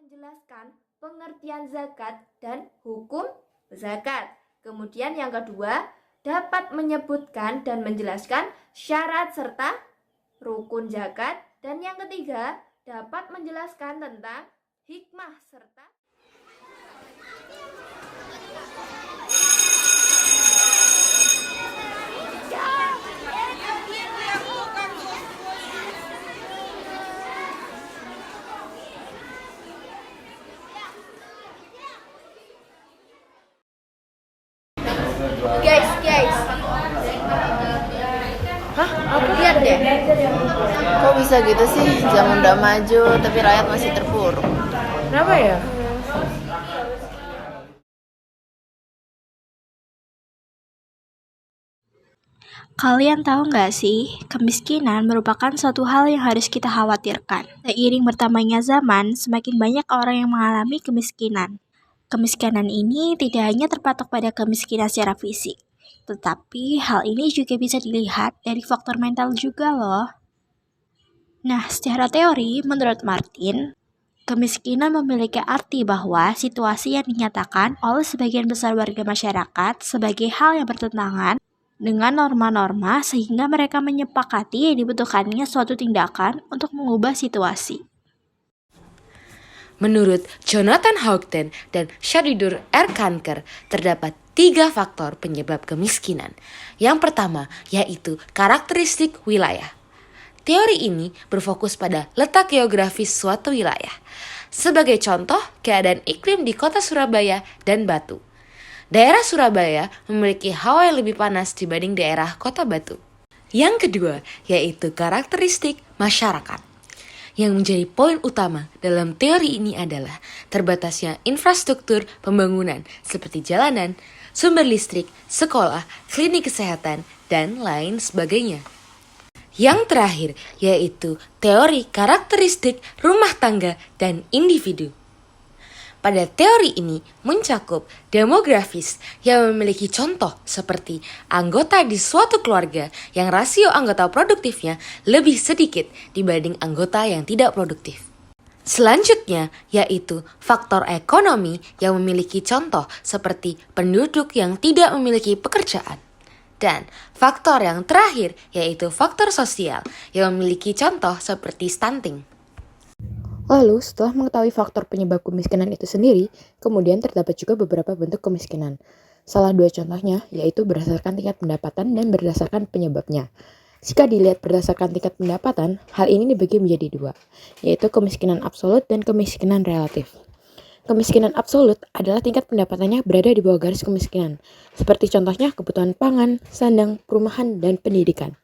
menjelaskan pengertian zakat dan hukum zakat. Kemudian yang kedua, dapat menyebutkan dan menjelaskan syarat serta rukun zakat. Dan yang ketiga, dapat menjelaskan tentang hikmah serta Guys. Hah? Aku lihat deh. Kok bisa gitu sih? Zaman udah maju, tapi rakyat masih terpuruk. Kenapa ya? Kalian tahu nggak sih, kemiskinan merupakan suatu hal yang harus kita khawatirkan. Seiring bertambahnya zaman, semakin banyak orang yang mengalami kemiskinan. Kemiskinan ini tidak hanya terpatok pada kemiskinan secara fisik, tetapi hal ini juga bisa dilihat dari faktor mental juga loh. Nah, secara teori, menurut Martin, kemiskinan memiliki arti bahwa situasi yang dinyatakan oleh sebagian besar warga masyarakat sebagai hal yang bertentangan dengan norma-norma sehingga mereka menyepakati dibutuhkannya suatu tindakan untuk mengubah situasi. Menurut Jonathan Houghton dan Shadidur Erkanker, terdapat 3 faktor penyebab kemiskinan. Yang pertama, yaitu karakteristik wilayah. Teori ini berfokus pada letak geografis suatu wilayah. Sebagai contoh, keadaan iklim di kota Surabaya dan Batu. Daerah Surabaya memiliki hawa yang lebih panas dibanding daerah kota Batu. Yang kedua, yaitu karakteristik masyarakat. Yang menjadi poin utama dalam teori ini adalah terbatasnya infrastruktur pembangunan seperti jalanan, sumber listrik, sekolah, klinik kesehatan, dan lain sebagainya. Yang terakhir, yaitu teori karakteristik rumah tangga dan individu. Pada teori ini mencakup demografis yang memiliki contoh seperti anggota di suatu keluarga yang rasio anggota produktifnya lebih sedikit dibanding anggota yang tidak produktif. Selanjutnya yaitu faktor ekonomi yang memiliki contoh seperti penduduk yang tidak memiliki pekerjaan. Dan faktor yang terakhir yaitu faktor sosial yang memiliki contoh seperti stunting. Lalu, setelah mengetahui faktor penyebab kemiskinan itu sendiri, kemudian terdapat juga beberapa bentuk kemiskinan. Salah 2 contohnya yaitu berdasarkan tingkat pendapatan dan berdasarkan penyebabnya. Jika dilihat berdasarkan tingkat pendapatan, hal ini dibagi menjadi 2, yaitu kemiskinan absolut dan kemiskinan relatif. Kemiskinan absolut adalah tingkat pendapatannya berada di bawah garis kemiskinan, seperti contohnya kebutuhan pangan, sandang, perumahan, dan pendidikan.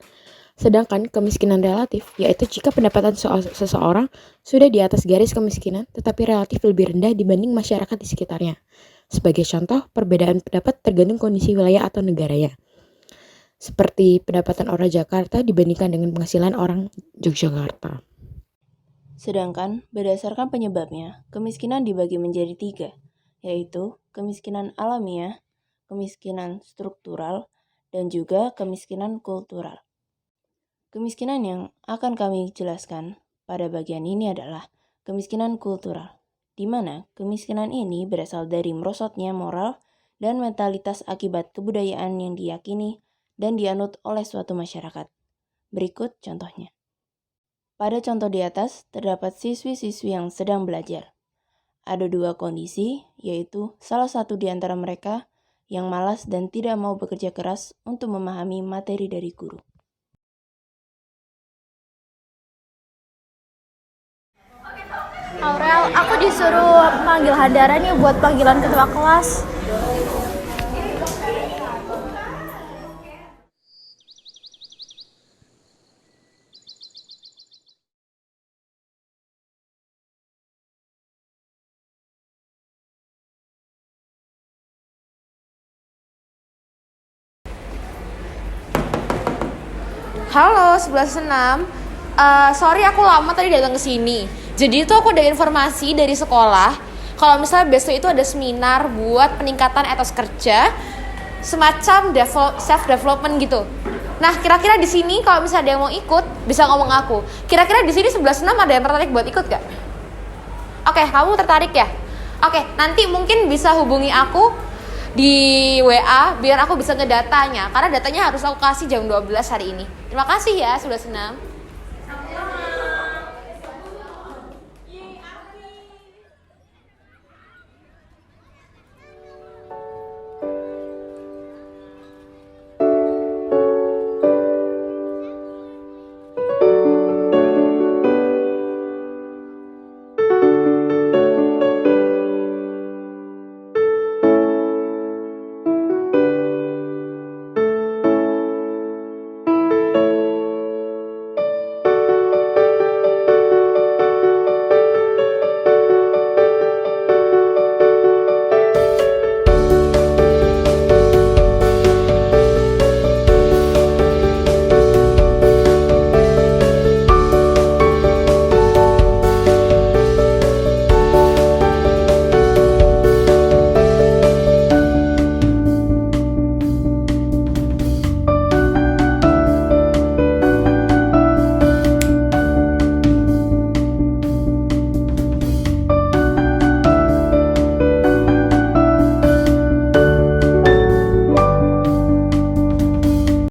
Sedangkan kemiskinan relatif, yaitu jika pendapatan seseorang sudah di atas garis kemiskinan, tetapi relatif lebih rendah dibanding masyarakat di sekitarnya. Sebagai contoh, perbedaan pendapat tergantung kondisi wilayah atau negaranya. Seperti pendapatan orang Jakarta dibandingkan dengan penghasilan orang Yogyakarta. Sedangkan berdasarkan penyebabnya, kemiskinan dibagi menjadi 3, yaitu kemiskinan alamiah, kemiskinan struktural, dan juga kemiskinan kultural. Kemiskinan yang akan kami jelaskan pada bagian ini adalah kemiskinan kultural, di mana kemiskinan ini berasal dari merosotnya moral dan mentalitas akibat kebudayaan yang diyakini dan dianut oleh suatu masyarakat. Berikut contohnya. Pada contoh di atas, terdapat siswi-siswi yang sedang belajar. Ada 2 kondisi, yaitu salah satu di antara mereka yang malas dan tidak mau bekerja keras untuk memahami materi dari guru. Aurel, aku disuruh panggil Handara nih buat panggilan ketua kelas. Halo, 11.6. Sorry aku lama tadi datang ke sini. Jadi itu aku ada informasi dari sekolah kalau misalnya besok itu ada seminar buat peningkatan etos kerja, semacam self development gitu. Nah, kira-kira di sini kalau misalnya ada yang mau ikut bisa ngomong aku. Kira-kira di sini 11.6 ada yang tertarik buat ikut gak? Oke, kamu tertarik ya? Oke, nanti mungkin bisa hubungi aku di WA biar aku bisa ngedatanya. Karena datanya harus aku kasih jam 12 hari ini. Terima kasih ya sudah senang.